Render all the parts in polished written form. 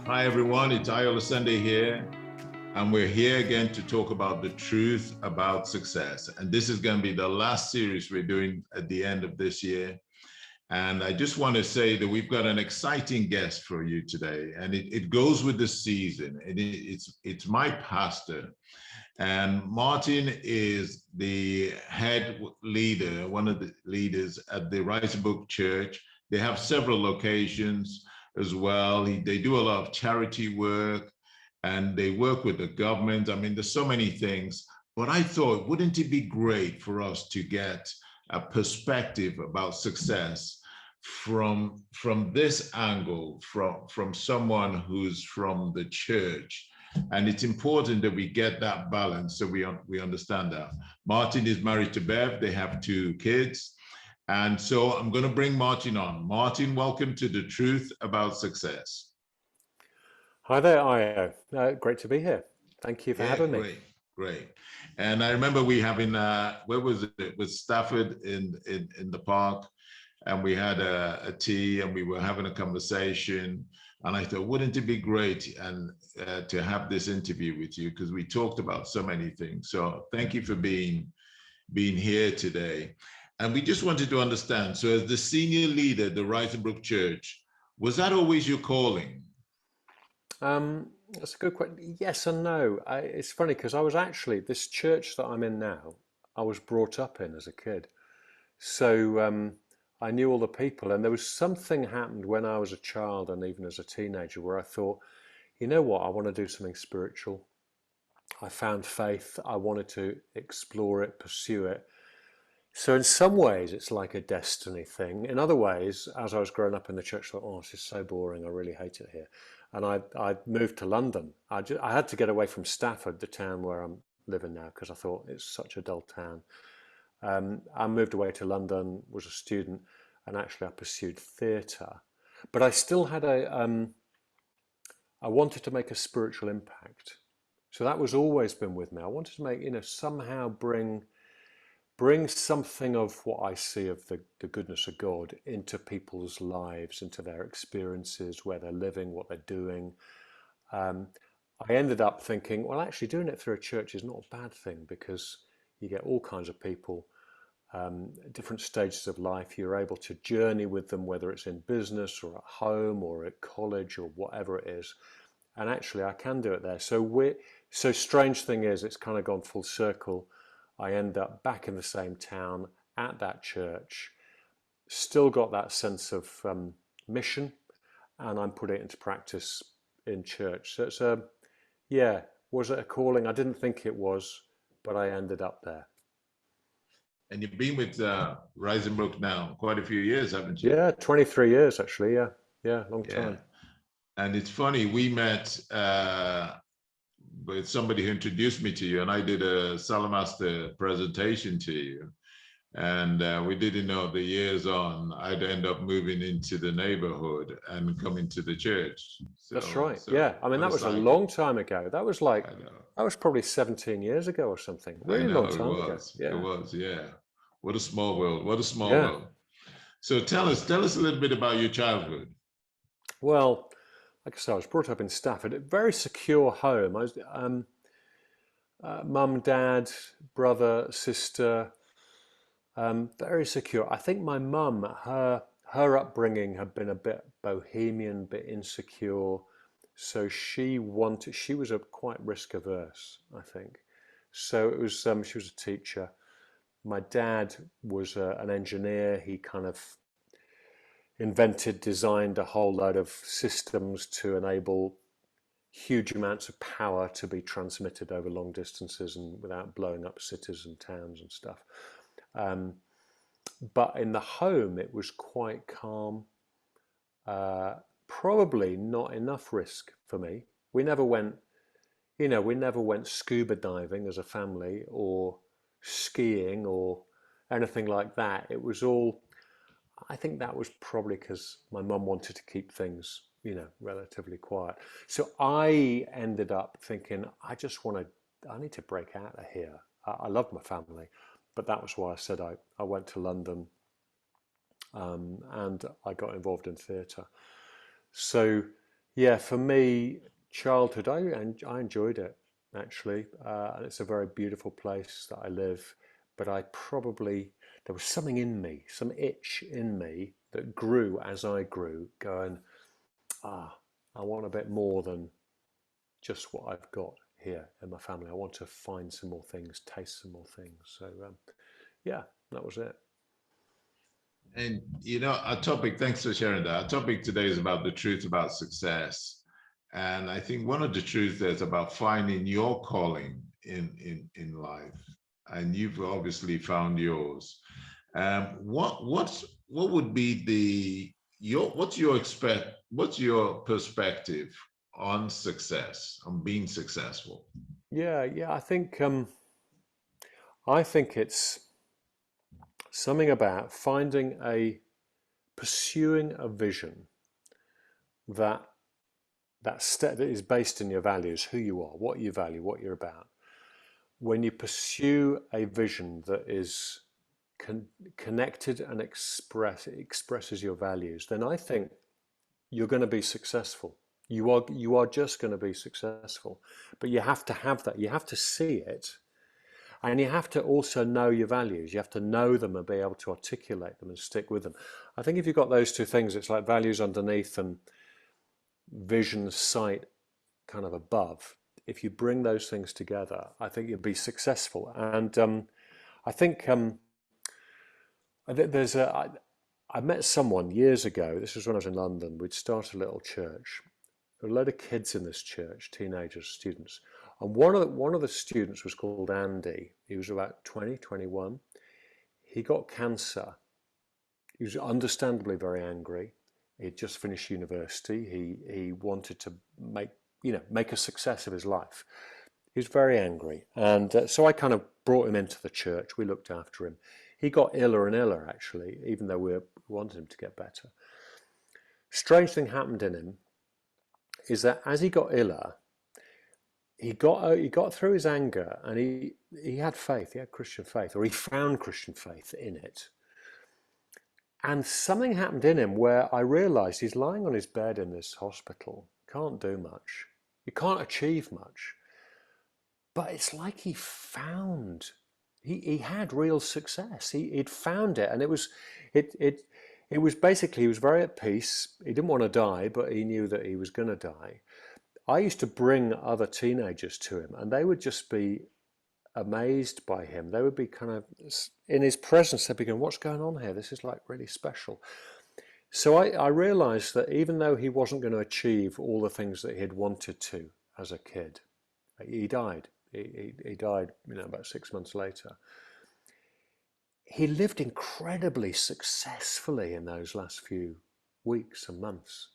Hi everyone, it's Ayola Sunday here, and we're here again to talk about the truth about success. And this is going to be the last series we're doing at the end of this year. And I just want to say that we've got an exciting guest for you today, and it goes with the season. It's my pastor, and Martin is the head leader, one of the leaders at the Rising Brook Church. They have several locations as well. They do a lot of charity work, and they work with the government. I mean, there's so many things, but I thought, wouldn't it be great for us to get a perspective about success from this angle, from someone who's from the church? And it's important that we get that balance, so we understand that. Martin is married to Bev. They have 2 kids. And so I'm going to bring Martin on. Martin, welcome to The Truth About Success. Hi there, Io. Great to be here. Thank you for having me. Great. And I remember we having, where was it? It was Stafford in the park, and we had a tea, and we were having a conversation. And I thought, wouldn't it be great and to have this interview with you, because we talked about so many things. So thank you for being here today. And we just wanted to understand, so as the senior leader at the Rising Brook Church, was that always your calling? That's a good question. Yes and no. It's funny because I was actually, this church that I'm in now, I was brought up in as a kid. So I knew all the people, and there was something happened when I was a child and even as a teenager where I thought, you know what, I want to do something spiritual. I found faith. I wanted to explore it, pursue it. So in some ways, it's like a destiny thing. In other ways, as I was growing up in the church, I thought, oh, this is so boring. I really hate it here. And I moved to London. I had to get away from Stafford, the town where I'm living now, because I thought it's such a dull town. I moved away to London, was a student, and actually I pursued theatre. But I still had I wanted to make a spiritual impact. So that was always been with me. I wanted to make, somehow bring something of what I see of the goodness of God into people's lives, into their experiences, where they're living, what they're doing. I ended up thinking, well, actually doing it through a church is not a bad thing, because you get all kinds of people, different stages of life. You're able to journey with them, whether it's in business or at home or at college or whatever it is. And actually I can do it there. So strange thing is, it's kind of gone full circle. I end up back in the same town at that church, still got that sense of mission, and I'm putting it into practice in church. So it's was it a calling? I didn't think it was, but I ended up there. And you've been with Rising Brook now quite a few years, haven't you? Yeah, 23 years actually. Yeah, long time. And it's funny, we met with somebody who introduced me to you, and I did a Salamaster presentation to you. And we didn't know the years on, I'd end up moving into the neighborhood and coming to the church. That's right. Yeah. I mean, that was a long time ago. That was probably 17 years ago or something. Really long time ago. Yeah. It was, yeah. What a small world. What a small world. So tell us a little bit about your childhood. Well, like I said, I was brought up in Stafford, a very secure home. I was mum, dad, brother, sister, very secure. I think my mum, her upbringing had been a bit bohemian, a bit insecure. So she was a quite risk averse, I think. So it was, she was a teacher. My dad was an engineer. He kind of designed a whole load of systems to enable huge amounts of power to be transmitted over long distances and without blowing up cities and towns and stuff. But in the home, it was quite calm. Probably not enough risk for me. We never went scuba diving as a family or skiing or anything like that. It was all, I think that was probably because my mum wanted to keep things, relatively quiet. So I ended up thinking, I need to break out of here. I love my family, but that was why I said I went to London, and I got involved in theatre. So, yeah, for me, childhood, I enjoyed it actually. And it's a very beautiful place that I live. But there was something in me, some itch in me that grew as I grew, going, I want a bit more than just what I've got here in my family. I want to find some more things, taste some more things. So, yeah, that was it. And our topic, thanks for sharing that. Our topic today is about the truth about success. And I think one of the truths is about finding your calling in life. And you've obviously found yours. What would be what's your perspective on success, on being successful? Yeah. I think it's something about pursuing a vision that that is based in your values, who you are, what you value, what you're about. When you pursue a vision that is connected and expresses your values, then I think you're going to be successful. You are just going to be successful, but you have to have that. You have to see it, and you have to also know your values. You have to know them and be able to articulate them and stick with them. I think if you've got those two things, it's like values underneath and vision, sight kind of above. If you bring those things together, I think you'll be successful. And I think there's I met someone years ago. This was when I was in London. We'd started a little church. There were a load of kids in this church, teenagers, students. And one of the students was called Andy. He was about 20, 21. He got cancer. He was understandably very angry. He'd just finished university. He wanted to make a success of his life. He was very angry, and so I kind of brought him into the church. We looked after him. He got iller and iller, actually, even though we wanted him to get better. Strange thing happened in him is that as he got iller, he got through his anger, and he had faith. He had Christian faith, or he found Christian faith in it. And something happened in him where I realised he's lying on his bed in this hospital, can't do much, he can't achieve much. But it's like he had real success. He'd found it, and it was basically, he was very at peace. He didn't want to die, but he knew that he was going to die. I used to bring other teenagers to him, and they would just be amazed by him. They would be kind of in his presence. They'd be going, "What's going on here? This is like really special." So I realized that even though he wasn't going to achieve all the things that he'd wanted to as a kid, he died. He died, about 6 months later. He lived incredibly successfully in those last few weeks and months.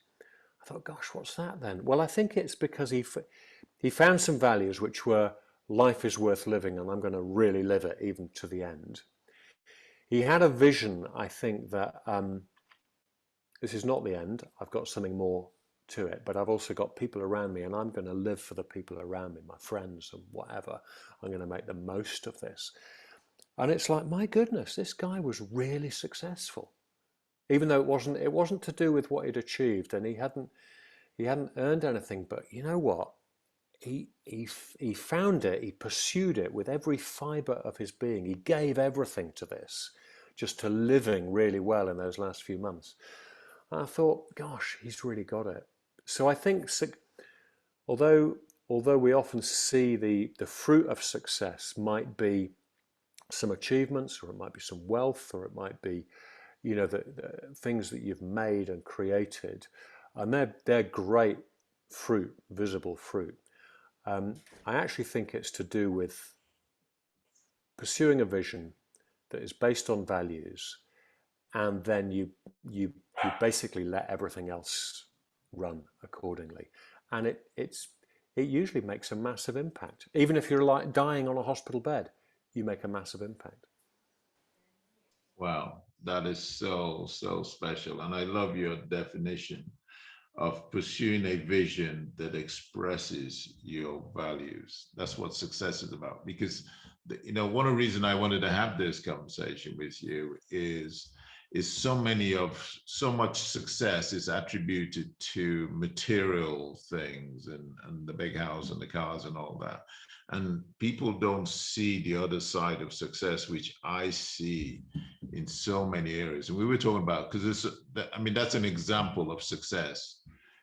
I thought, gosh, what's that then? Well, I think it's because he found some values which were life is worth living, and I'm going to really live it even to the end. He had a vision, I think, that this is not the end. I've got something more to it, but I've also got people around me, and I'm going to live for the people around me, my friends and whatever. I'm going to make the most of this. And it's like, my goodness, this guy was really successful, even though it wasn't to do with what he'd achieved, and he hadn't earned anything. But you know what? He found it. He pursued it with every fibre of his being. He gave everything to this, just to living really well in those last few months. And I thought, gosh, he's really got it. So I think, although we often see the fruit of success might be some achievements, or it might be some wealth, or it might be, the things that you've made and created, and they're great fruit, visible fruit. I actually think it's to do with pursuing a vision that is based on values, and then you basically let everything else run accordingly, and it usually makes a massive impact. Even if you're like dying on a hospital bed, you make a massive impact. Wow, that is so, so special. And I love your definition of pursuing a vision that expresses your values. That's what success is about. Because one of the reasons I wanted to have this conversation with you is so much success is attributed to material things and the big house and the cars and all that. And people don't see the other side of success, which I see in so many areas. And we were talking about, because that's an example of success.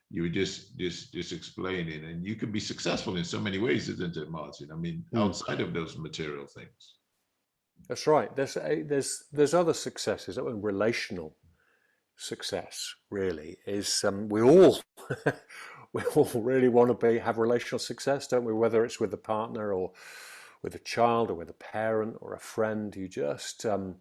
You were just explaining, and you could be successful in so many ways, isn't it, Martin? Outside of those material things. That's right. There's other successes. Relational success really is we all we all really want to have relational success, don't we? Whether it's with a partner or with a child or with a parent or a friend, you just I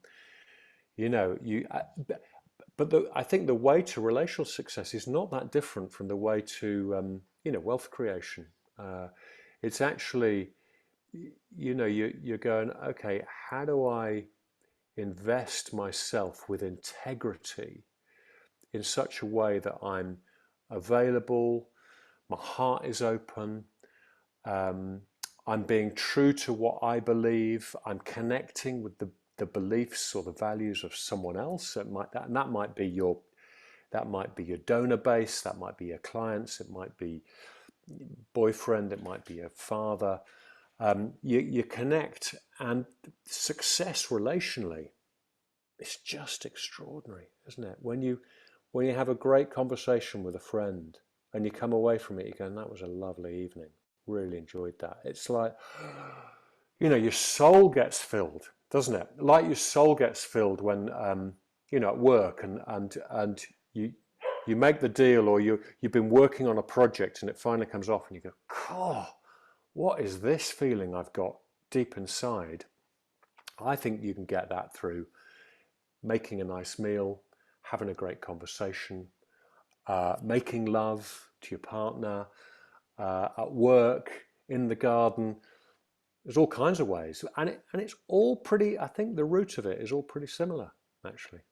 think the way to relational success is not that different from the way to wealth creation. It's actually you're going, okay, how do I invest myself with integrity in such a way that I'm available, my heart is open, I'm being true to what I believe, I'm connecting with the beliefs or the values of someone else. And that might be your donor base, that might be your clients, it might be boyfriend, it might be your father. You connect, and success relationally is just extraordinary, isn't it? When you have a great conversation with a friend and you come away from it, you go, that was a lovely evening, really enjoyed that. It's like, your soul gets filled, doesn't it? Like your soul gets filled when at work and you make the deal, or you've been working on a project and it finally comes off and you go, oh, what is this feeling I've got deep inside? I think you can get that through making a nice meal, having a great conversation, making love to your partner, at work, in the garden. There's all kinds of ways, and it's all pretty. I think the root of it is all pretty similar, actually.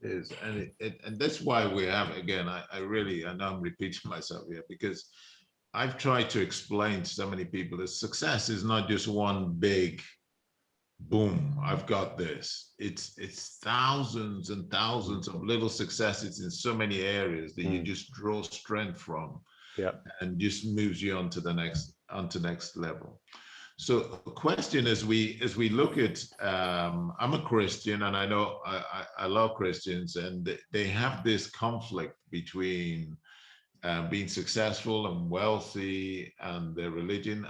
It is, and that's why we have, again. I know I'm repeating myself here, because I've tried to explain to so many people that success is not just one big boom, I've got this. It's thousands and thousands of little successes in so many areas that you just draw strength from, and just moves you on to the next level. So the question, as we look at, I'm a Christian, and I know I love Christians, and they have this conflict between being successful and wealthy and their religion.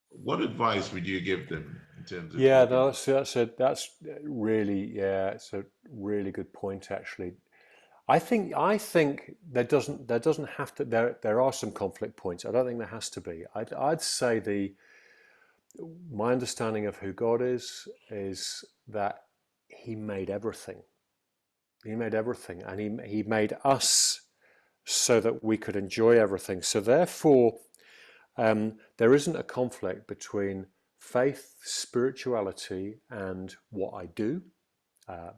What advice would you give them in terms of? Yeah, no, that's really, it's a really good point, actually. I think there doesn't have to, there are some conflict points. I don't think there has to be. I'd say my understanding of who God is that He made everything. He made everything, and He made us so that we could enjoy everything. So therefore, there isn't a conflict between faith, spirituality, and what I do,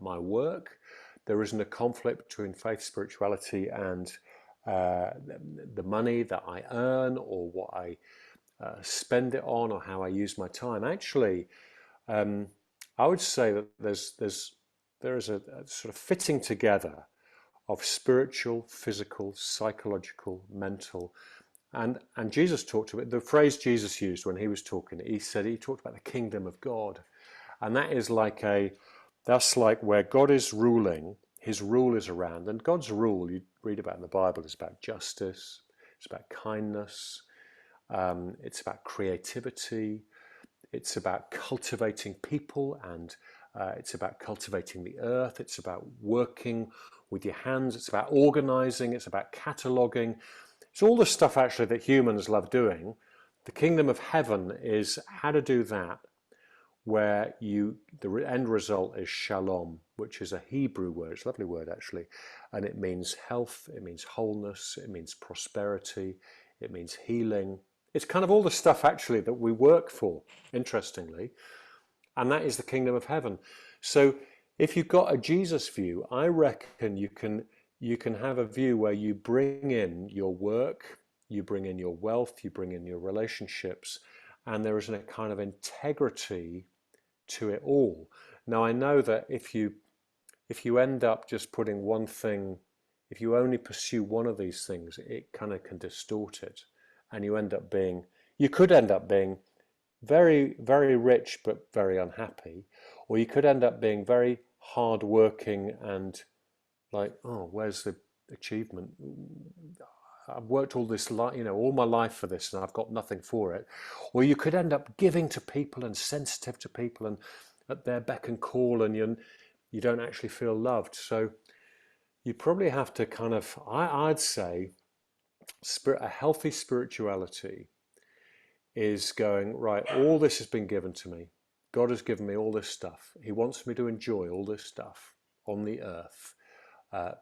my work. There isn't a conflict between faith, spirituality, and the money that I earn, or what I spend it on, or how I use my time. Actually, I would say that there is a sort of fitting together of spiritual, physical, psychological, mental. And Jesus talked about, the phrase Jesus used when He was talking, He talked about the kingdom of God. And that's like where God is ruling, His rule is around. And God's rule, you read about in the Bible, is about justice, it's about kindness, it's about creativity, it's about cultivating people, and it's about cultivating the earth, it's about working with your hands, it's about organizing, it's about cataloging. It's all the stuff actually that humans love doing. The kingdom of heaven is how to do that, where the end result is shalom, which is a Hebrew word. It's a lovely word actually, and it means health, it means wholeness, it means prosperity, it means healing. It's kind of all the stuff actually that we work for, interestingly, and that is the kingdom of heaven. So if you've got a Jesus view, I reckon you can have a view where you bring in your work, you bring in your wealth, you bring in your relationships, and there is a kind of integrity to it all. Now, I know that if you end up just putting one thing, if you only pursue one of these things, it kind of can distort it, and you could end up being very, very rich but very unhappy, or you could end up being very hardworking and like, oh, where's the achievement? I've worked all this life, all my life for this, and I've got nothing for it. Or you could end up giving to people and sensitive to people and at their beck and call, and you don't actually feel loved. So you probably have to kind of, I'd say, a healthy spirituality is going, right, all this has been given to me. God has given me all this stuff. He wants me to enjoy all this stuff on the earth,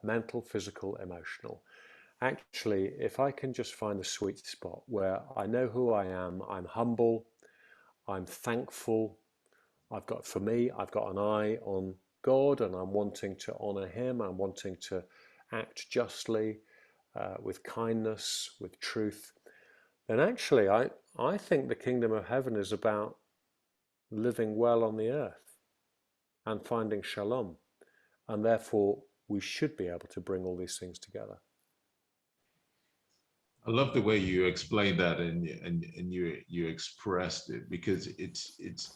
mental, physical, emotional. Actually, if I can just find the sweet spot where I know who I am, I'm humble, I'm thankful, I've got an eye on God, and I'm wanting to honor Him, I'm wanting to act justly, with kindness, with truth, then actually I think the kingdom of heaven is about living well on the earth and finding shalom. And therefore, we should be able to bring all these things together. I love the way you explained that, and you expressed it, because it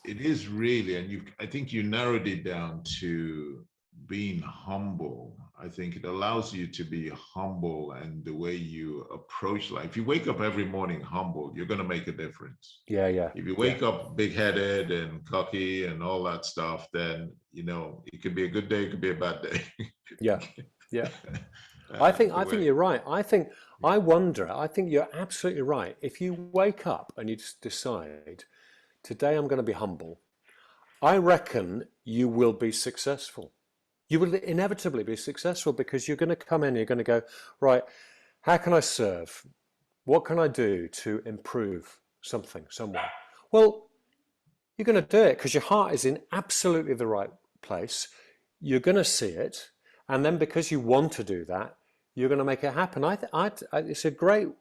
is really, and I think you narrowed it down to being humble. I think it allows you to be humble, and the way you approach life. If you wake up every morning humble, you're going to make a difference. Yeah, yeah. If you wake up big-headed and cocky and all that stuff, then it could be a good day, it could be a bad day. Yeah, yeah. I think you're right. I think you're absolutely right. If you wake up and you just decide, today I'm going to be humble, I reckon you will be successful. You will inevitably be successful, because you're going to come in, you're going to go, right, how can I serve? What can I do to improve something, somewhere? Well, you're going to do it because your heart is in absolutely the right place. You're going to see it. And then because you want to do that, you're going to make it happen. It's a great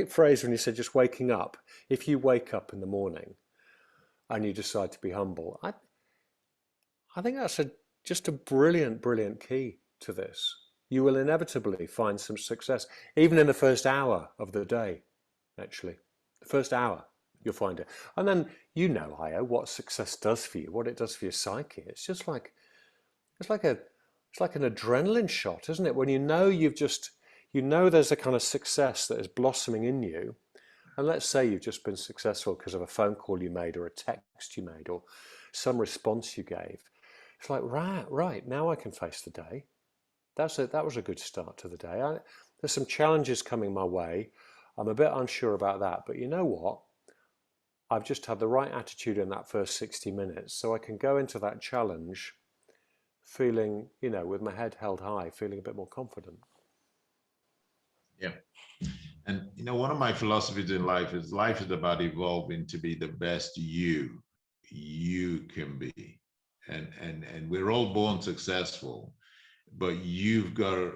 phrase when you said just waking up. If you wake up in the morning and you decide to be humble, I think that's just a brilliant, brilliant key to this. You will inevitably find some success, even in the first hour of the day, actually. The first hour, you'll find it. And then Io, what success does for you, what it does for your psyche. It's like an adrenaline shot, isn't it? When there's a kind of success that is blossoming in you. And let's say you've just been successful because of a phone call you made, or a text you made, or some response you gave. It's like, right, now I can face the day. That was a good start to the day. There's some challenges coming my way. I'm a bit unsure about that, but you know what? I've just had the right attitude in that first 60 minutes, so I can go into that challenge feeling, with my head held high, feeling a bit more confident. Yeah. And one of my philosophies in life is about evolving to be the best you can be. And we're all born successful, but you've got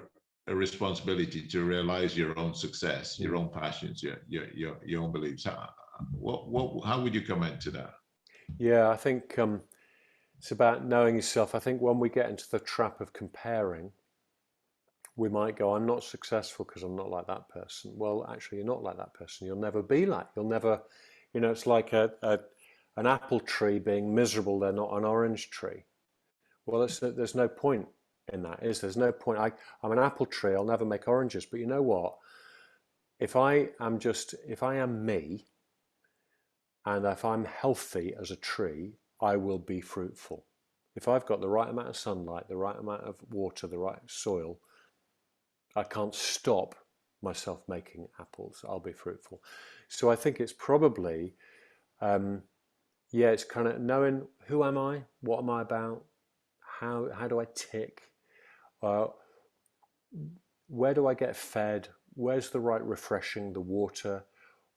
a responsibility to realize your own success, your own passions, your own beliefs. How would you comment to that? Yeah, I think it's about knowing yourself. I think when we get into the trap of comparing, we might go, I'm not successful because I'm not like that person. Well, actually, you're not like that person. You'll never be like. You'll never, it's like an apple tree being miserable. They're not an orange tree. Well, there's no point in that, there's no point. I'm an apple tree. I'll never make oranges. But you know what? If I am me, and if I'm healthy as a tree, I will be fruitful. If I've got the right amount of sunlight, the right amount of water, the right soil, I can't stop myself making apples. I'll be fruitful. So I think it's probably, it's kind of knowing, who am I? What am I about? How do I tick? Where do I get fed? Where's the right refreshing, the water?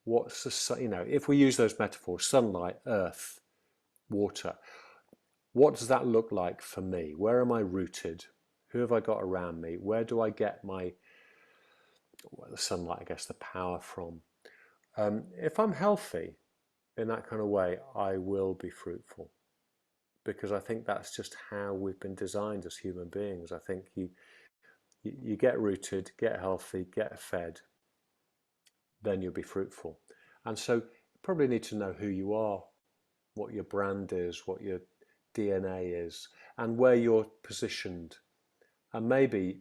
What's if we use those metaphors, sunlight, earth, water, what does that look like for me? Where am I rooted? Who have I got around me? Where do I get the sunlight, I guess, the power from? If I'm healthy, in that kind of way, I will be fruitful, because I think that's just how we've been designed as human beings. I think you get rooted, get healthy, get fed, then you'll be fruitful. And so you probably need to know who you are, what your brand is, what your DNA is, and where you're positioned. And maybe you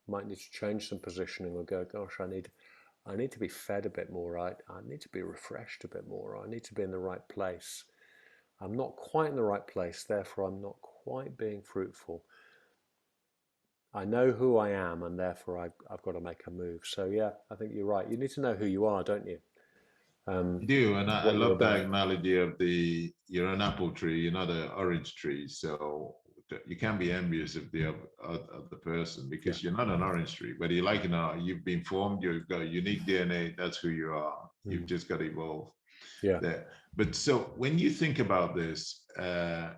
might need to change some positioning, or go, gosh, I need to be fed a bit more. I need to be refreshed a bit more. I need to be in the right place. I'm not quite in the right place, therefore I'm not quite being fruitful. I know who I am, and therefore I've got to make a move. So yeah, I think you're right. You need to know who you are, don't you? You do, and I What you're love that about. analogy of you're an apple tree, you're not an orange tree, so you can't be envious of the person Yeah. because you're not an orange tree. Whether you like it or not, you've been formed, you've got unique DNA, that's who you are. You've just got to evolve Yeah. there. But so when you think about this,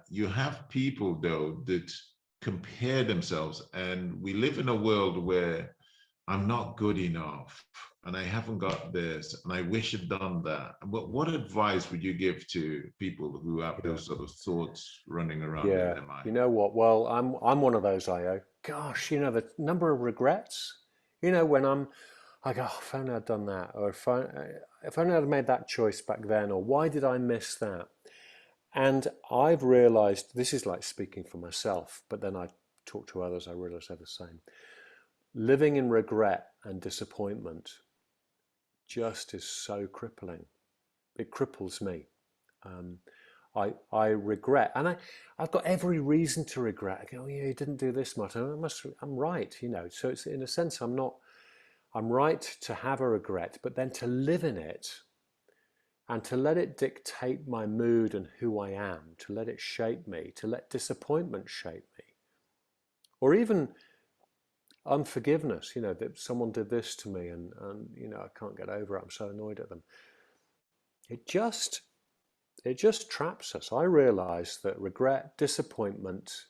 you have people though that compare themselves, and we live in a world where I'm not good enough and I haven't got this and I wish I'd done that. What advice would you give to people who have Yeah. those sort of thoughts running around in Yeah. their mind? You know what? Well, I'm one of those, IO. Gosh, the number of regrets. When I go, oh, if only I'd done that, or if only I'd made that choice back then, or why did I miss that? And I've realized, this is like speaking for myself, but then I talk to others, I realize they're the same. Living in regret and disappointment just is so crippling. It cripples me. Um, I regret, and I've got every reason to regret. I go, oh, yeah, you didn't do this much. I'm right, So it's, in a sense, I'm right to have a regret, but then to live in it and to let it dictate my mood and who I am, to let it shape me, to let disappointment shape me, or even unforgiveness, that someone did this to me, and I can't get over it. I'm so annoyed at them. It just it just traps us. I realize that regret, disappointment,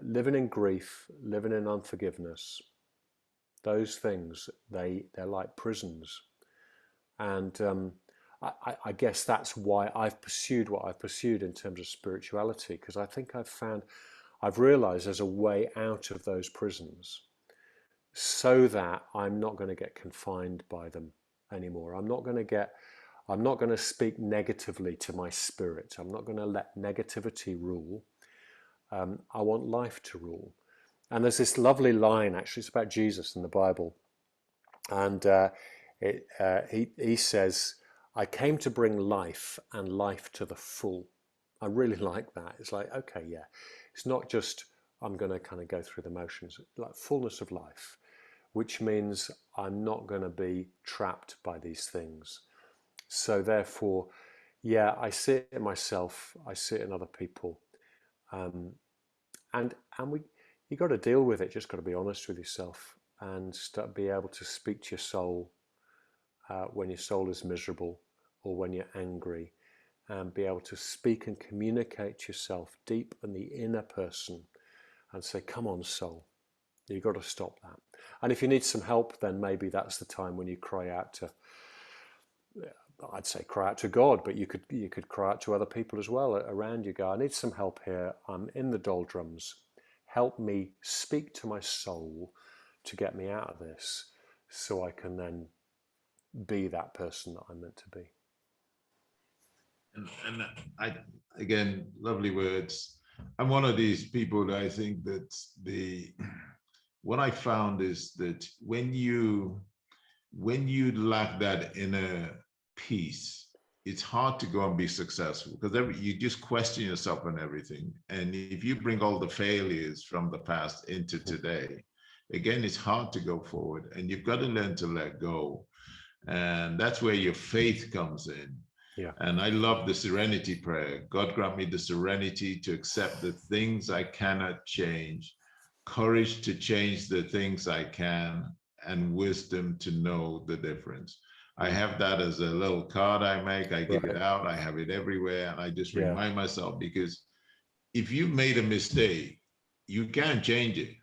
living in grief, living in unforgiveness, those things, they're like prisons. And I guess that's why I've pursued what I've pursued in terms of spirituality, because I think I've realized there's a way out of those prisons, so that I'm not going to get confined by them anymore. I'm not going to speak negatively to my spirit. I'm not going to let negativity rule. I want life to rule. And there's this lovely line, actually, it's about Jesus in the Bible. And he says, I came to bring life, and life to the full. I really like that. It's like, okay, yeah, it's not just I'm going to kind of go through the motions, like fullness of life, which means I'm not going to be trapped by these things. So therefore, yeah, I see it in myself, I see it in other people, um, and you got to deal with it. Just got to be honest with yourself and be able to speak to your soul when your soul is miserable or when you're angry, and be able to speak and communicate to yourself deep in the inner person and say, come on, soul, you've got to stop that. And if you need some help, then maybe that's the time when you cry out to, I'd say cry out to God, but you could cry out to other people as well around you. Go, I need some help here. I'm in the doldrums. Help me speak to my soul to get me out of this, so I can then be that person that I'm meant to be. And I, again, lovely words. I'm one of these people that I think that what I found is that when you lack that inner peace, it's hard to go and be successful, because you just question yourself and everything. And if you bring all the failures from the past into today, again, it's hard to go forward, and you've got to learn to let go. And that's where your faith comes in. Yeah. And I love the serenity prayer. God grant me the serenity to accept the things I cannot change, courage to change the things I can, and wisdom to know the difference. I have that as a little card I make. I give it Right. out. I have it everywhere. And I just Yeah. remind myself, because if you've made a mistake, you can't change it.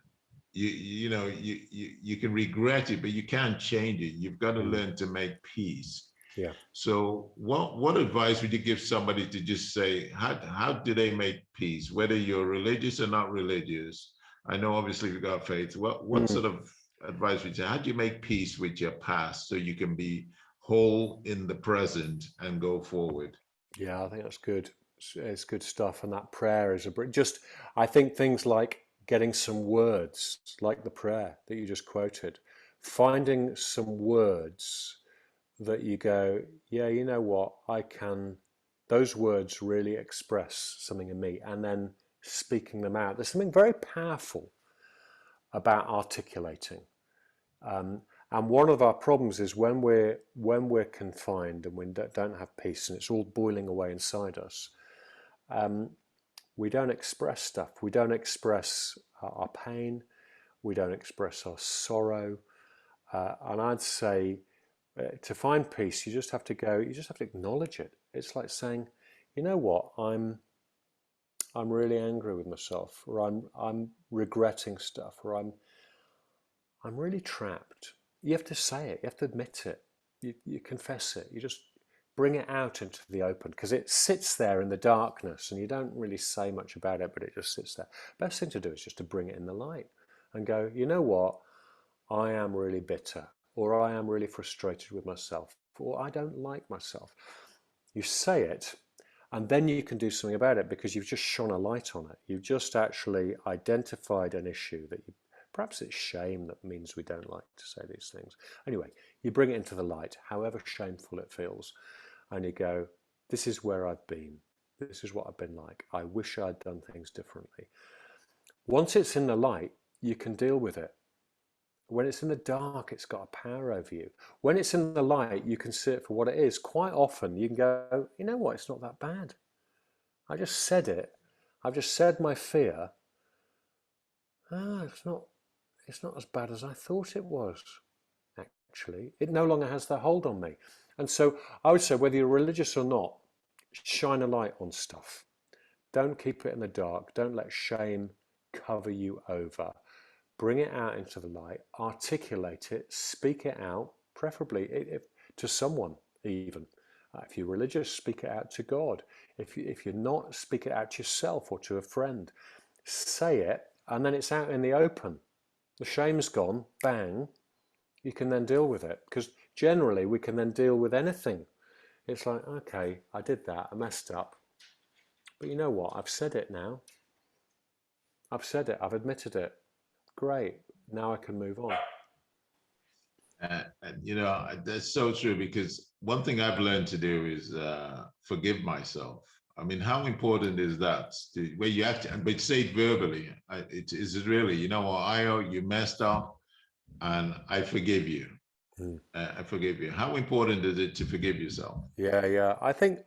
You can regret it, but you can't change it. You've got to Mm. learn to make peace. Yeah. So what advice would you give somebody to just say, how do they make peace, whether you're religious or not religious? I know obviously we got faith. What Mm. sort of advice would you say? How do you make peace with your past so you can be whole in the present and go forward? Yeah, I think that's good. It's good stuff. And that prayer is just, I think things like getting some words, like the prayer that you just quoted, finding some words that you go, yeah, you know what, I can, those words really express something in me, and then speaking them out. There's something very powerful about articulating. Um, and one of our problems is when we're confined and we don't have peace and it's all boiling away inside us, um, we don't express stuff. We don't express our pain. We don't express our sorrow. And I'd say to find peace, you just have to go. You just have to acknowledge it. It's like saying, you know what, I'm really angry with myself, or I'm regretting stuff, or I'm really trapped. You have to say it. You have to admit it. You confess it. You just bring it out into the open because it sits there in the darkness and you don't really say much about it, but it just sits there. Best thing to do is just to bring it in the light and go, you know what? I am really bitter, or I am really frustrated with myself, or I don't like myself. You say it, and then you can do something about it because you've just shone a light on it. You've just actually identified an issue that you, perhaps it's shame that means we don't like to say these things. Anyway, you bring it into the light, however shameful it feels, and you go, this is where I've been. This is what I've been like. I wish I'd done things differently. Once it's in the light, you can deal with it. When it's in the dark, it's got a power over you. When it's in the light, you can see it for what it is. Quite often, you can go, you know what, it's not that bad. I just said it. I've just said my fear. Ah, it's not as bad as I thought it was, actually. It no longer has that hold on me. And so I would say, whether you're religious or not, shine a light on stuff. Don't keep it in the dark. Don't let shame cover you over. Bring it out into the light, articulate it, speak it out, preferably to someone even. If you're religious, speak it out to God. If you're not, speak it out to yourself or to a friend. Say it, and then it's out in the open. The shame's gone, bang, you can then deal with it. Because generally, we can then deal with anything. It's like, okay, I did that, I messed up. But you know what? I've said it now. I've said it, I've admitted it. Great, now I can move on. That's so true because one thing I've learned to do is forgive myself. I mean, how important is that? Where you have to, but say it verbally. It is really, you know what, you messed up, and I forgive you. Mm. I forgive you. How important is it to forgive yourself? Yeah, yeah. I think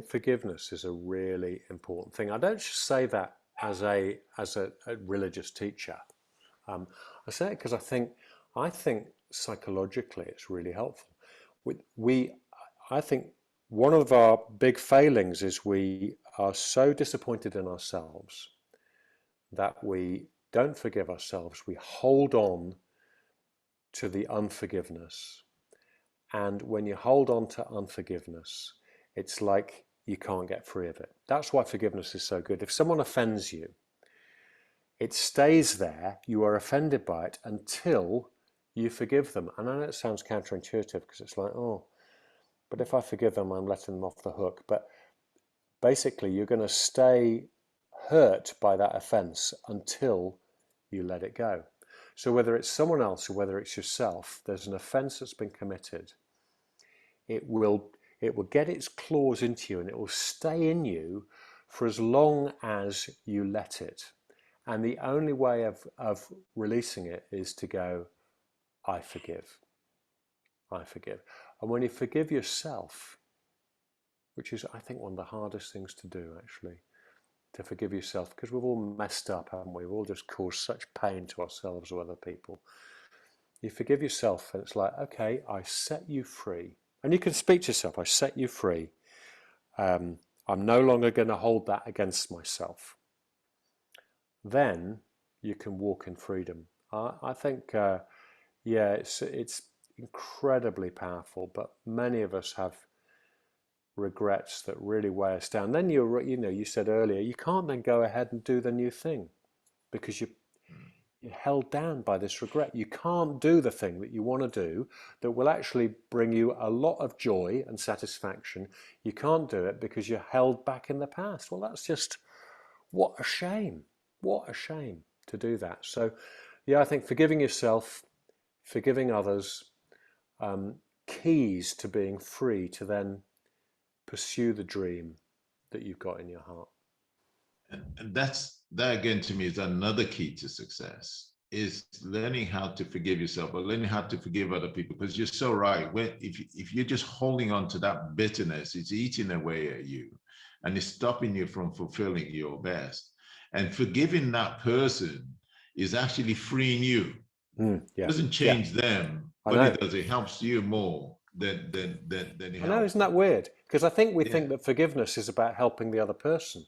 forgiveness is a really important thing. I don't just say that as a religious teacher. Um, I say it because I think psychologically it's really helpful. We I think one of our big failings is we are so disappointed in ourselves that we don't forgive ourselves. We hold on to the unforgiveness. And when you hold on to unforgiveness, it's like you can't get free of it. That's why forgiveness is so good. If someone offends you, it stays there. You are offended by it until you forgive them. And I know it sounds counterintuitive because it's like, oh, but if I forgive them, I'm letting them off the hook. But basically, you're going to stay hurt by that offense until you let it go. So whether it's someone else or whether it's yourself, there's an offense that's been committed. It will get its claws into you and it will stay in you for as long as you let it. And the only way of releasing it is to go, I forgive. I forgive. And when you forgive yourself, which is, I think, one of the hardest things to do, actually, to forgive yourself, because we've all messed up, haven't we? We've all just caused such pain to ourselves or other people. You forgive yourself, and it's like, okay, I set you free. And you can speak to yourself, I set you free. I'm no longer going to hold that against myself. Then you can walk in freedom. I think, yeah, it's incredibly powerful, but many of us have regrets that really weigh us down. Then you said earlier, you can't then go ahead and do the new thing because you're held down by this regret. You can't do the thing that you want to do that will actually bring you a lot of joy and satisfaction. You can't do it because you're held back in the past. Well, that's just, what a shame. What a shame to do that. So, yeah, I think forgiving yourself, forgiving others, keys to being free to then pursue the dream that you've got in your heart. And that again to me is another key to success, is learning how to forgive yourself, but learning how to forgive other people. Because you're so right. If you're just holding on to that bitterness, it's eating away at you and it's stopping you from fulfilling your best. And forgiving that person is actually freeing you. Yeah. It doesn't change them, but it helps you more than it I know, helps isn't that them. weird? Because I think we think that forgiveness is about helping the other person,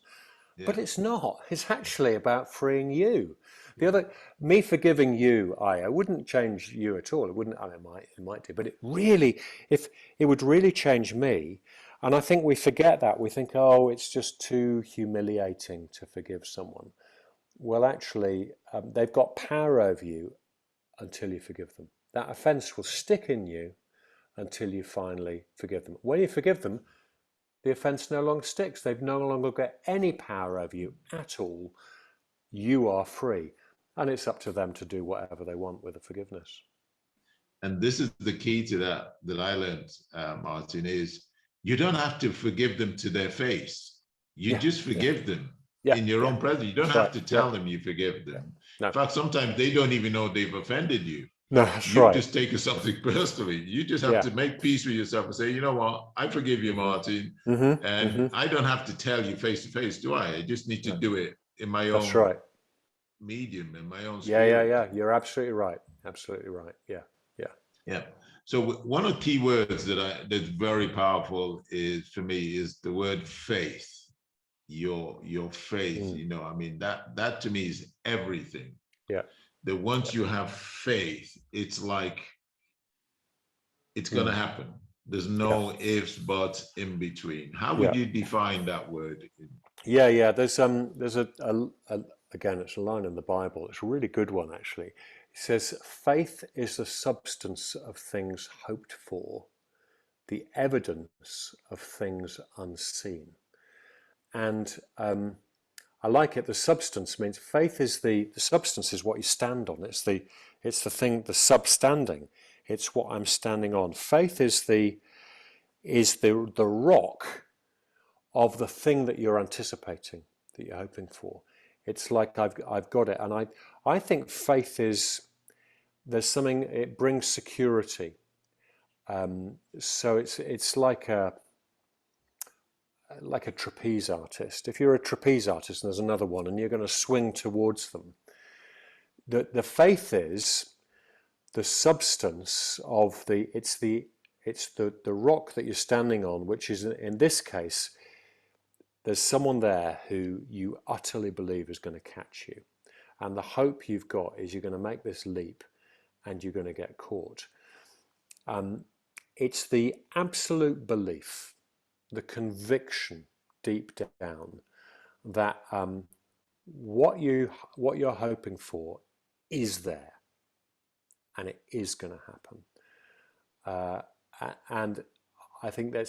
but Yeah. it's not. It's actually about freeing you. Yeah. Me forgiving you, I wouldn't change you at all. It wouldn't. I mean, it might do, but if it would really change me. And I think we forget that. We think, oh, it's just too humiliating to forgive someone. Well, actually, they've got power over you until you forgive them. That offence will stick in you until you finally forgive them. When you forgive them, the offence no longer sticks. They've no longer got any power over you at all. You are free. And it's up to them to do whatever they want with the forgiveness. And this is the key to that I learned, Martin, is you don't have to forgive them to their face. You just forgive them in your own presence. You don't have to tell them you forgive them. No. In fact, sometimes they don't even know they've offended you. No, that's You've right. just taken something personally. You just have to make peace with yourself and say, you know what, I forgive you, Martin. And I don't have to tell you face to face, do I? I just need to do it in my own medium, in my own spirit. Yeah. You're absolutely right. Absolutely right. Yeah. So one of the key words that's very powerful is, for me, is the word faith. Your faith, I mean, that to me is everything. Yeah. That once you have faith, it's like it's going to happen. There's no ifs, buts in between. How would you define that word? Yeah. There's again, it's a line in the Bible. It's a really good one, actually. It says, "Faith is the substance of things hoped for, the evidence of things unseen." And I like it. The substance means faith is the substance is what you stand on. It's the thing, the substanding. It's what I'm standing on. Faith is the rock of the thing that you're anticipating, that you're hoping for. It's like I've got it, and I think faith is, there's something, it brings security. So it's like a trapeze artist. If you're a trapeze artist and there's another one and you're going to swing towards them, the faith is the substance of it's the rock that you're standing on, which is, in this case, there's someone there who you utterly believe is going to catch you. And the hope you've got is you're going to make this leap and you're going to get caught. It's the absolute belief, the conviction deep down that what you're hoping for is there, and it is going to happen. And I think then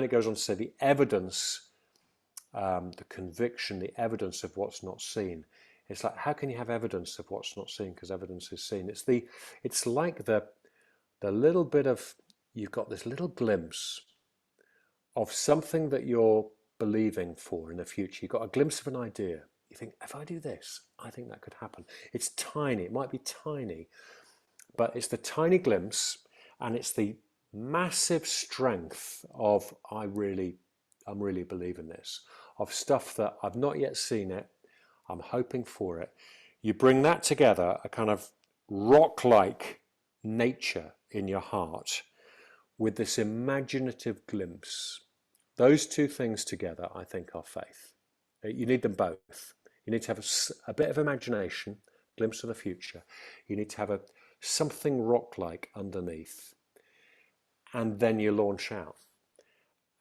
it goes on to say the evidence, the conviction, the evidence of what's not seen. It's like, how can you have evidence of what's not seen? Because evidence is seen. It's like the little bit of, you've got this little glimpse of something that you're believing for in the future. You've got a glimpse of an idea. You think, if I do this, I think that could happen. It's tiny. It might be tiny, but it's the tiny glimpse, and it's the massive strength of, I'm really believing this, of stuff that I've not yet seen it. I'm hoping for it. You bring that together, a kind of rock-like nature in your heart with this imaginative glimpse. Those two things together, I think, are faith. You need them both. You need to have a bit of imagination, glimpse of the future. You need to have something rock-like underneath, and then you launch out.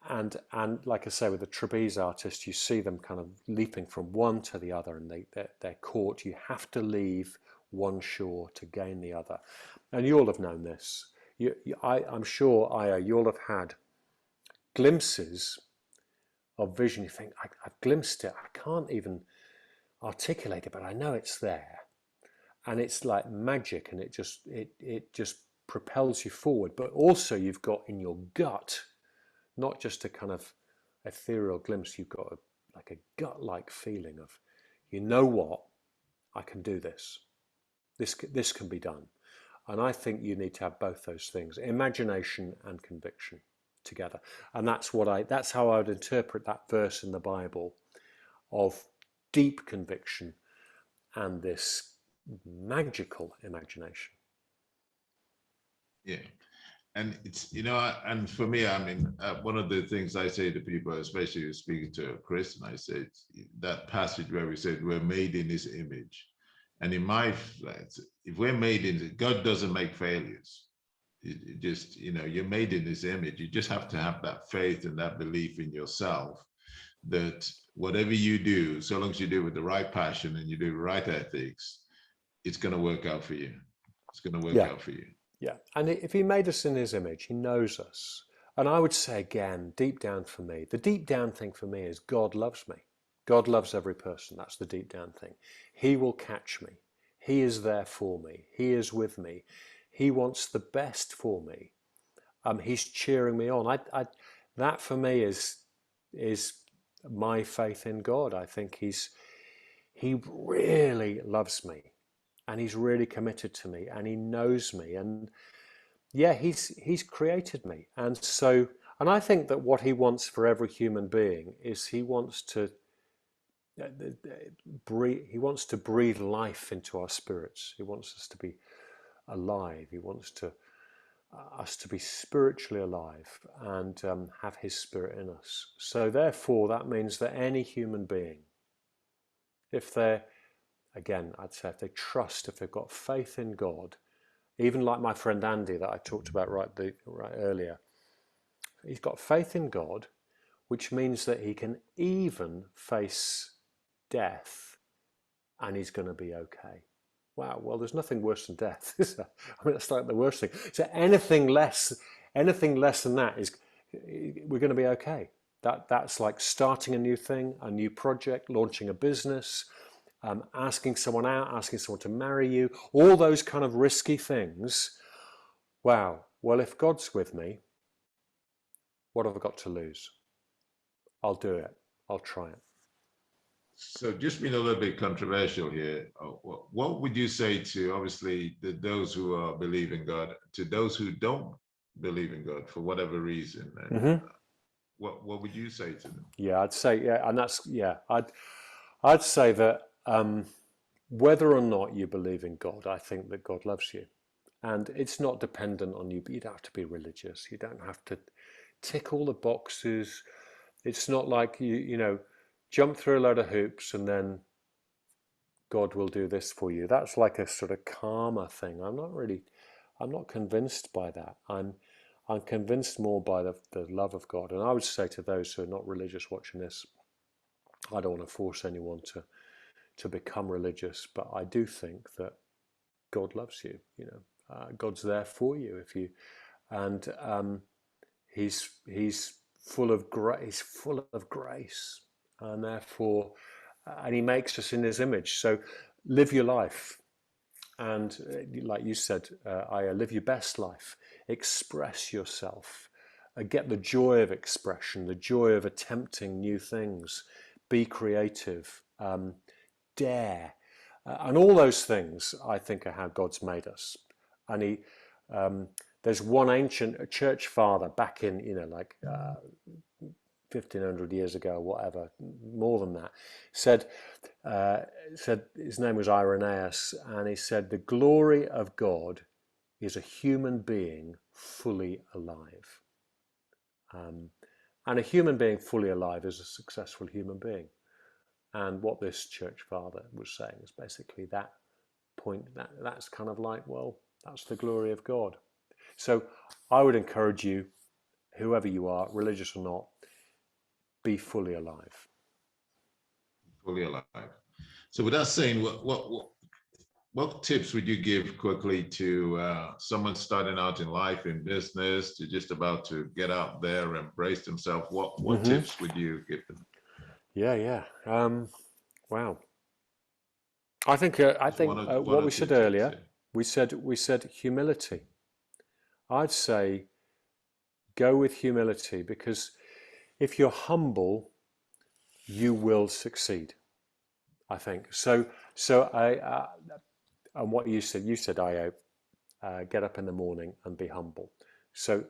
And like I say, with the trapeze artist, you see them kind of leaping from one to the other, and they're caught. You have to leave one shore to gain the other. And you all have known this. I'm sure, Aya, you all have had glimpses of vision. You think, I've glimpsed it. I can't even articulate it, but I know it's there. And it's like magic, and it just propels you forward. But also you've got in your gut, not just a kind of ethereal glimpse, you've got like a gut-like feeling of, you know what, I can do this. This can be done. And I think you need to have both those things, imagination and conviction together. And that's how I would interpret that verse in the Bible of deep conviction and this magical imagination. Yeah. And it's, and for me, I mean, one of the things I say to people, especially speaking to a Christian, I say that passage where we said we're made in his image. And in my, if we're made in, God doesn't make failures. It just, you're made in his image. You just have to have that faith and that belief in yourself that whatever you do, so long as you do it with the right passion and you do the right ethics, it's going to work out for you. It's going to work out for you. Yeah, and if he made us in his image, he knows us. And I would say again, deep down for me, the deep down thing for me is God loves me. God loves every person. That's the deep down thing. He will catch me. He is there for me. He is with me. He wants the best for me. He's cheering me on. That for me is my faith in God. I think he really loves me, and he's really committed to me, and he knows me, and yeah, he's created me. And I think that what he wants for every human being is he wants to breathe life into our spirits. He wants us to be alive. He wants us to be spiritually alive and have his spirit in us. So therefore, that means that any human being, if they're, again, I'd say if they trust, if they've got faith in God, even like my friend Andy that I talked about right earlier, he's got faith in God, which means that he can even face death and he's going to be okay. Wow, well, there's nothing worse than death, is there? I mean, that's like the worst thing. So anything less than that is, we're going to be okay. That's like starting a new thing, a new project, launching a business, asking someone out, asking someone to marry you, all those kind of risky things. Wow, well, if God's with me, what have I got to lose? I'll do it. I'll try it. So just being a little bit controversial here, what would you say to, obviously, those who are believing God, to those who don't believe in God for whatever reason? And what would you say to them? Yeah, I'd say, and that's, I'd say that whether or not you believe in God, I think that God loves you. And it's not dependent on you, but you don't have to be religious. You don't have to tick all the boxes. It's not like you jump through a load of hoops and then God will do this for you. That's like a sort of karma thing. I'm not convinced by that. I'm convinced more by the love of God. And I would say to those who are not religious watching this, I don't want to force anyone to become religious, but I do think that God loves you. God's there for you and he's full of grace. He's full of grace, and therefore, and he makes us in his image. So, live your life, and like you said, Aya, live your best life. Express yourself. Get the joy of expression, the joy of attempting new things. Be creative. Dare. And all those things, I think, are how God's made us. And there's one ancient church father back in, 1500 years ago, whatever, more than that, said his name was Irenaeus, and he said, the glory of God is a human being fully alive. And a human being fully alive is a successful human being. And what this church father was saying is basically that point. That's kind of like, well, That's the glory of God. So I would encourage you, whoever you are, religious or not, be fully alive. Fully alive. So with that saying, what tips would you give quickly to someone starting out in life, in business, to just about to get out there and embrace themselves? What tips would you give them? Yeah. Wow. I think Just one what or we two said tips. earlier, we said humility. I'd say go with humility, because if you're humble, you will succeed. I think so. So and what you said, I get up in the morning and be humble. So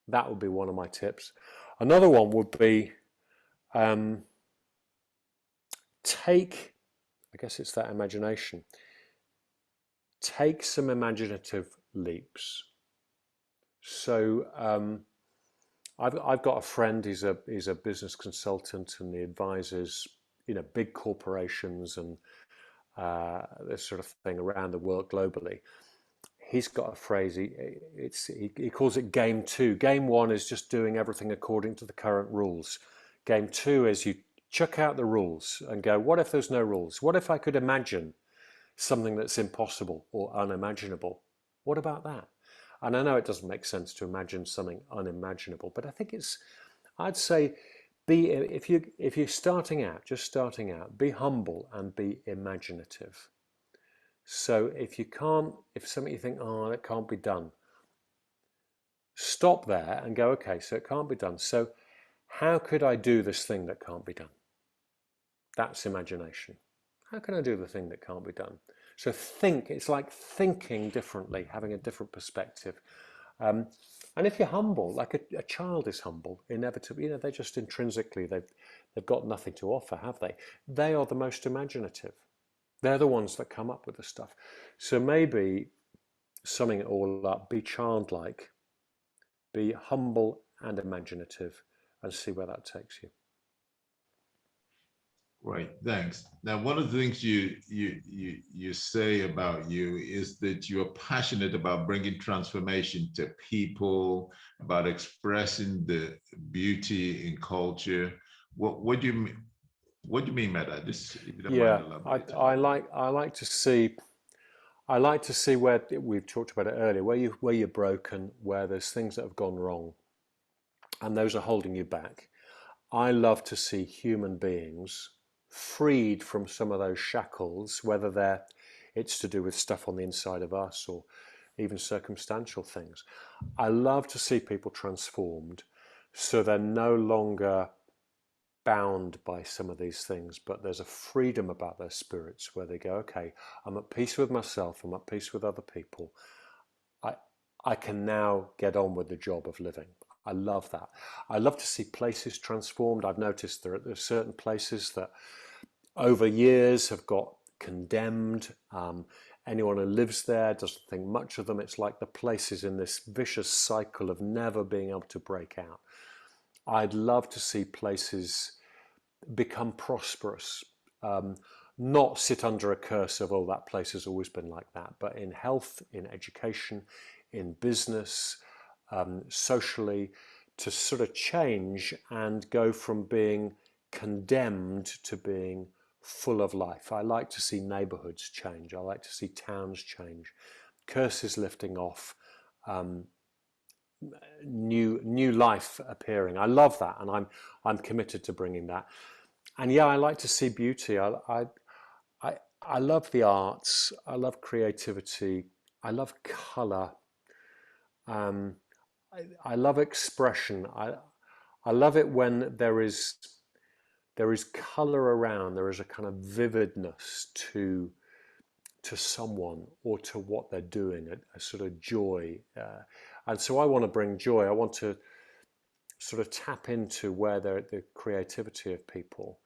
that would be one of my tips. Another one would be um, take, I guess it's that imagination. Take some imaginative leaps. So I've got a friend. He's a business consultant, and he advises big corporations and this sort of thing around the world globally. He's got a phrase. He calls it game two. Game one is just doing everything according to the current rules. Game two is you chuck out the rules and go, what if there's no rules? What if I could imagine something that's impossible or unimaginable? What about that? And I know it doesn't make sense to imagine something unimaginable, but I think I'd say, if you're just starting out, be humble and be imaginative. So if something you think, oh, it can't be done, stop there and go, okay, so it can't be done. So how could I do this thing that can't be done? That's imagination. How can I do the thing that can't be done? So it's like thinking differently, having a different perspective. And if you're humble, like a child is humble, inevitably, they're just intrinsically, they've got nothing to offer, have they? They are the most imaginative. They're the ones that come up with the stuff. So maybe, summing it all up, be childlike, be humble and imaginative, and see where that takes you. Right, thanks. Now, one of the things you say about you is that you're passionate about bringing transformation to people, about expressing the beauty in culture. What do you mean? What do you mean by that? Just if you don't mind Yeah, elaborating a I little bit. like I like to see where we've talked about it earlier, where you're broken, where there's things that have gone wrong, and those are holding you back. I love to see human beings freed from some of those shackles, whether it's to do with stuff on the inside of us or even circumstantial things. I love to see people transformed, so they're no longer bound by some of these things, but there's a freedom about their spirits where they go, okay, I'm at peace with myself, I'm at peace with other people. I, I can now get on with the job of living. I love that. I love to see places transformed. I've noticed there are certain places that over years have got condemned. Anyone who lives there doesn't think much of them. It's like the place is in this vicious cycle of never being able to break out. I'd love to see places become prosperous, not sit under a curse of, oh, that place has always been like that, but in health, in education, in business, socially, to sort of change and go from being condemned to being full of life. I like to see neighborhoods change. I like to see towns change, curses lifting off, new life appearing. I love that, and I'm committed to bringing that. And yeah, I like to see beauty. I love the arts. I love creativity. I love color. Um, I love expression. I love it when there is color around. There is a kind of vividness to someone or to what they're doing. A sort of joy. And so I want to bring joy. I want to sort of tap into where the creativity of people,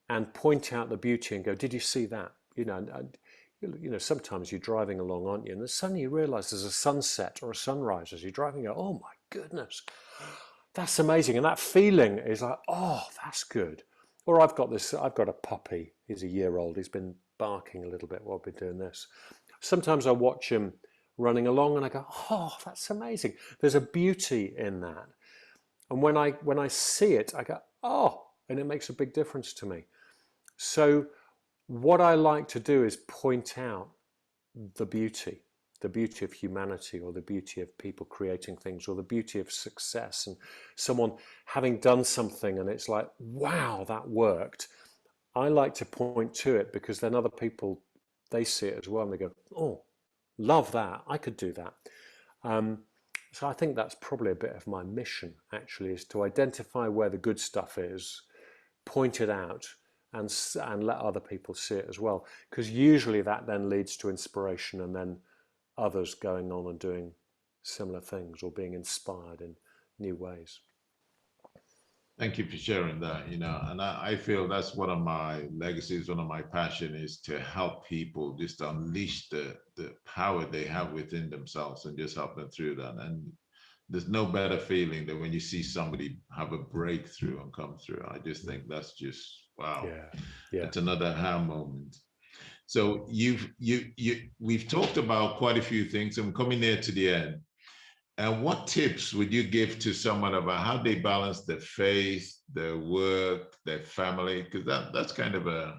and point out the beauty and go, did you see that? Sometimes you're driving along, aren't you? And then suddenly you realize there's a sunset or a sunrise as you're driving. You go, oh my goodness, that's amazing. And that feeling is like, oh, that's good. Or I've got a puppy. He's a year old. He's been barking a little bit while I've been doing this. Sometimes I watch him running along, and I go, oh, that's amazing. There's a beauty in that. And when I see it, I go, oh, and it makes a big difference to me. So what I like to do is point out the beauty of humanity, or the beauty of people creating things, or the beauty of success, and someone having done something and it's like, wow, that worked. I like to point to it, because then other people, they see it as well and they go, oh, love that, I could do that. So I think that's probably a bit of my mission, actually, is to identify where the good stuff is, point it out, and let other people see it as well, because usually that then leads to inspiration, and then others going on and doing similar things, or being inspired in new ways. Thank you for sharing that, and I feel that's one of my legacies, one of my passion is to help people just unleash the power they have within themselves and just help them through that. And there's no better feeling than when you see somebody have a breakthrough and come through. I just think that's just, wow. Yeah. It's another aha moment. So we've talked about quite a few things. I'm coming near to the end. And what tips would you give to someone about how they balance their faith, their work, their family? Because that's kind of a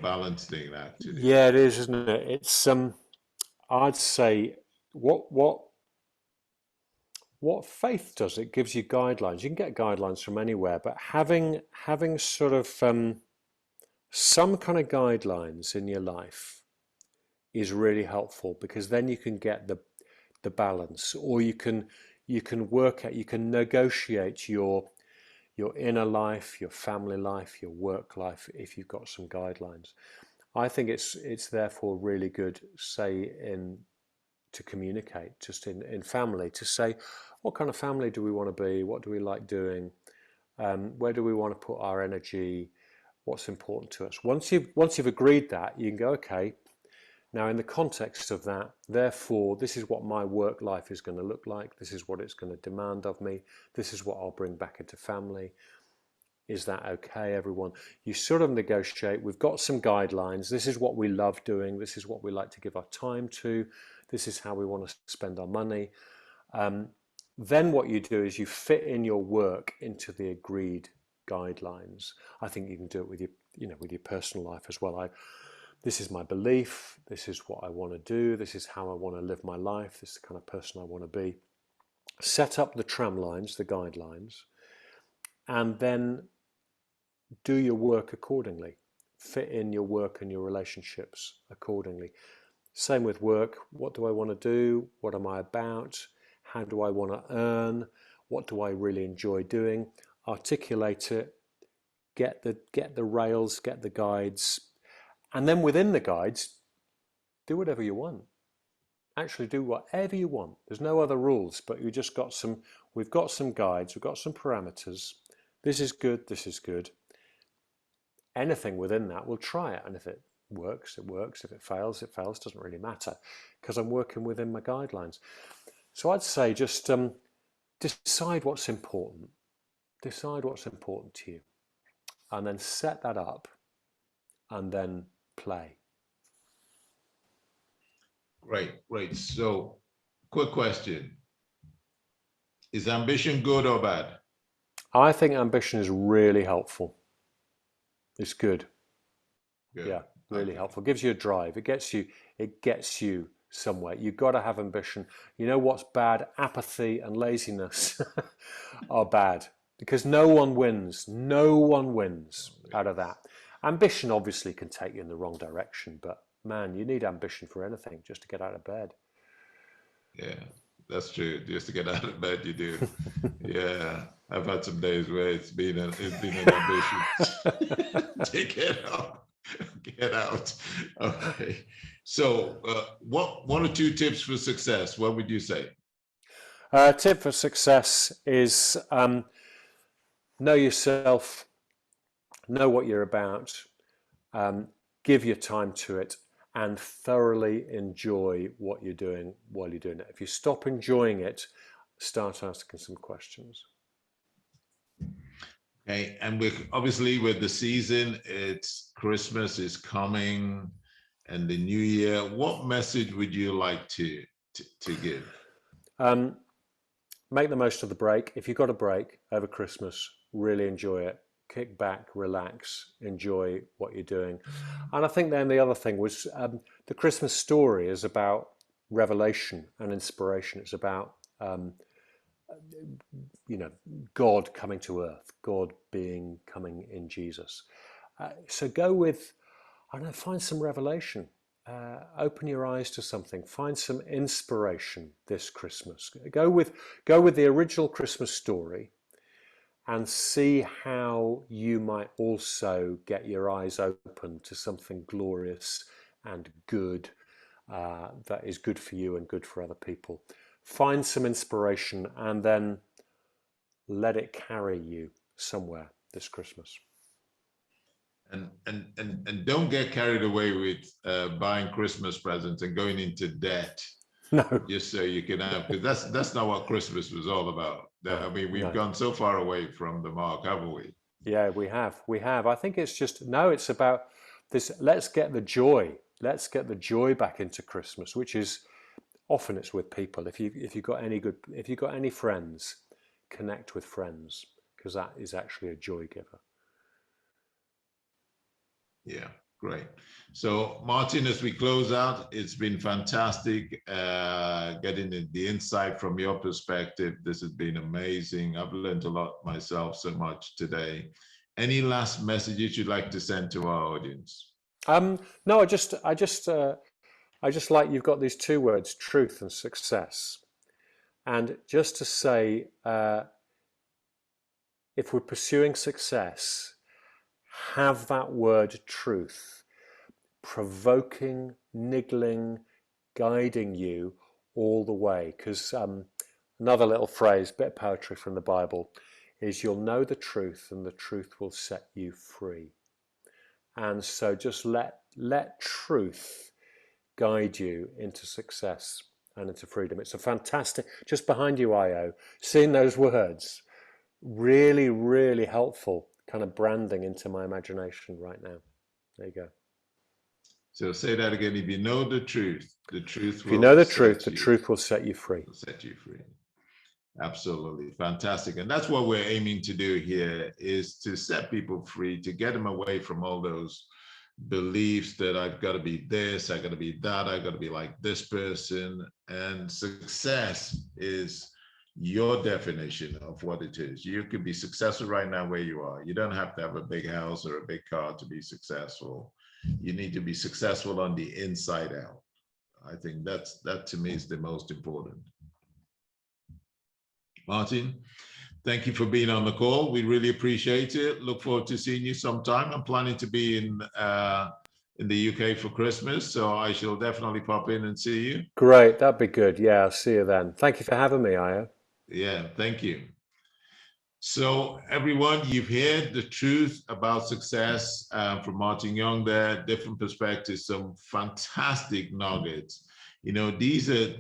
balance thing, actually. Yeah, it is, isn't it? It's I'd say what faith does, it gives you guidelines. You can get guidelines from anywhere, but having sort of some kind of guidelines in your life is really helpful, because then you can get the balance, or you can work out, you can negotiate your inner life, your family life, your work life, if you've got some guidelines. I think it's therefore really good, say, to communicate just in family, to say, what kind of family do we want to be? What do we like doing? Where do we want to put our energy? What's important to us? Once you've agreed that, you can go, okay, now in the context of that, therefore, this is what my work life is going to look like. This is what it's going to demand of me. This is what I'll bring back into family. Is that okay, everyone? You sort of negotiate. We've got some guidelines. This is what we love doing. This is what we like to give our time to. This is how we want to spend our money. Then what you do is you fit in your work into the agreed guidelines. I think you can do it with your personal life as well. This is my belief. This is what I want to do. This is how I want to live my life. This is the kind of person I want to be. Set up the tram lines, the guidelines, and then do your work accordingly. Fit in your work and your relationships accordingly. Same with work. What do I want to do? What am I about? How do I want to earn? What do I really enjoy doing? Articulate it. Get the rails, get the guides, and then within the guides, do whatever you want. Actually do whatever you want. There's no other rules, but we've got some guides, we've got some parameters. This is good, this is good. Anything within that, we'll try it. And if it works, it works. If it fails, it fails. Doesn't really matter, because I'm working within my guidelines. So I'd say just decide what's important. Decide what's important to you. And then set that up, and then play. Great. So, quick question. Is ambition good or bad? I think ambition is really helpful. It's good. Good. Yeah, really Okay. helpful. It gives you a drive. It gets you somewhere. You've got to have ambition. You know what's bad? Apathy and laziness are bad, because no one wins. No one wins out of that. Ambition obviously can take you in the wrong direction, but man, you need ambition for anything, just to get out of bed. Yeah, that's true. Just to get out of bed, you do. Yeah, I've had some days where it's been an ambition to get out. Okay. So, what one or two tips for success? What would you say? Tip for success is know yourself, know what you're about, give your time to it, and thoroughly enjoy what you're doing while you're doing it. If you stop enjoying it, start asking some questions. Okay, and with the season, it's Christmas is coming, and the new year, what message would you like to give? Make the most of the break. If you've got a break over Christmas, really enjoy it. Kick back, relax, enjoy what you're doing. And I think then the other thing was the Christmas story is about revelation and inspiration. It's about God coming to earth, God coming in Jesus. So go with, I don't know, find some revelation. Open your eyes to something. Find some inspiration this Christmas. Go with the original Christmas story, and see how you might also get your eyes open to something glorious and good that is good for you and good for other people. Find some inspiration and then let it carry you somewhere this Christmas. And don't get carried away with buying Christmas presents and going into debt. No. Just so you can have, because that's not what Christmas was all about. I mean, we've gone so far away from the mark, haven't we? Yeah, we have. I think it's just, no, it's about this. Let's get the joy back into Christmas, which is often it's with people. If you've got any friends, connect with friends, because that is actually a joy giver. Yeah, great. So Martin, as we close out, it's been fantastic getting the insight from your perspective. This has been amazing. I've learned a lot myself, so much today. Any last messages you'd like to send to our audience? No, I just like you've got these two words, truth and success. And just to say, if we're pursuing success, have that word truth, provoking, niggling, guiding you all the way. Because another little phrase, bit of poetry from the Bible, is you'll know the truth and the truth will set you free. And so just let truth guide you into success and into freedom. It's a fantastic, just behind you, IO, seeing those words, really, really helpful kind of branding into my imagination right now. There you go. So say that again. If you know the truth will if you know the truth will set you free. Will set you free. Absolutely fantastic. And that's what we're aiming to do here, is to set people free, to get them away from all those beliefs that I've got to be this, I got to be that, I got to be like this person. And success is your definition of what it is. You could be successful right now where you are. You don't have to have a big house or a big car to be successful. You need to be successful on the inside out. I think that to me is the most important. Martin, thank you for being on the call. We really appreciate it. Look forward to seeing you sometime. I'm planning to be in the UK for Christmas, so I shall definitely pop in and see you. Great, that'd be good. Yeah, I'll see you then. Thank you for having me, Aya. Yeah, thank you. So everyone, you've heard the truth about success from Martin Young there, different perspectives, some fantastic nuggets. You know, these are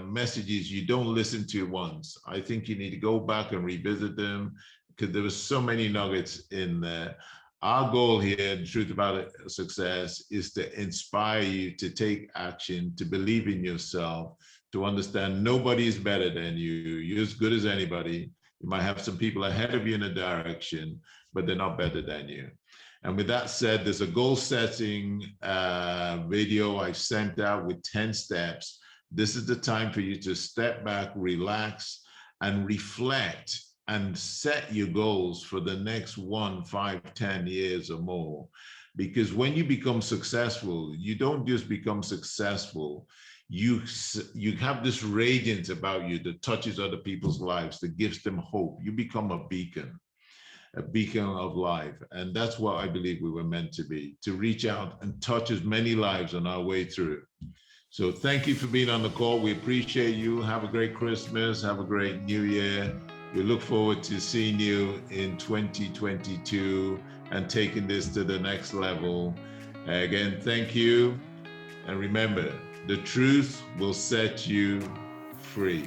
messages you don't listen to once. I think you need to go back and revisit them, because there was so many nuggets in there. Our goal here, the truth about success, is to inspire you to take action, to believe in yourself, to understand nobody is better than you. You're as good as anybody. You might have some people ahead of you in a direction, but they're not better than you. And with that said, there's a goal setting video I sent out with 10 steps. This is the time for you to step back, relax, and reflect and set your goals for the next 1, 5, 10 years or more. Because when you become successful, you don't just become successful. You have this radiance about you that touches other people's lives, that gives them hope. You become a beacon of life. And that's what I believe we were meant to be, to reach out and touch as many lives on our way through. So thank you for being on the call. We appreciate you. Have a great Christmas. Have a great New Year. We look forward to seeing you in 2022 and taking this to the next level. Again, thank you. And remember, the truth will set you free.